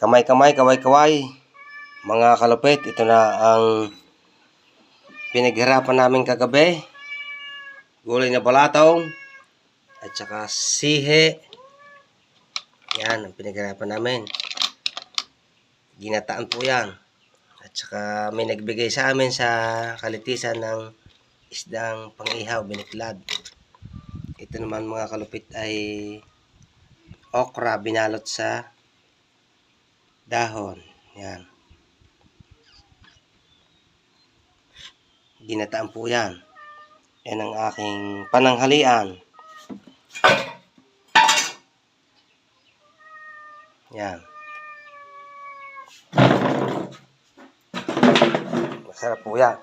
Kamay-kamay, kaway-kaway. Mga kalupit, ito na ang pinaghirapan namin kagabi. Gulay na balatong at saka sihe. Yan ang pinaghirapan namin. Ginataan po yan. At saka may nagbigay sa amin sa kalitisan ng isdang pang-ihaw, biniklad. Ito naman mga kalupit ay okra binalot sa dahon. Yan. Ginataan po yan. Yan ang aking pananghalian. Yan. Masarap po yan.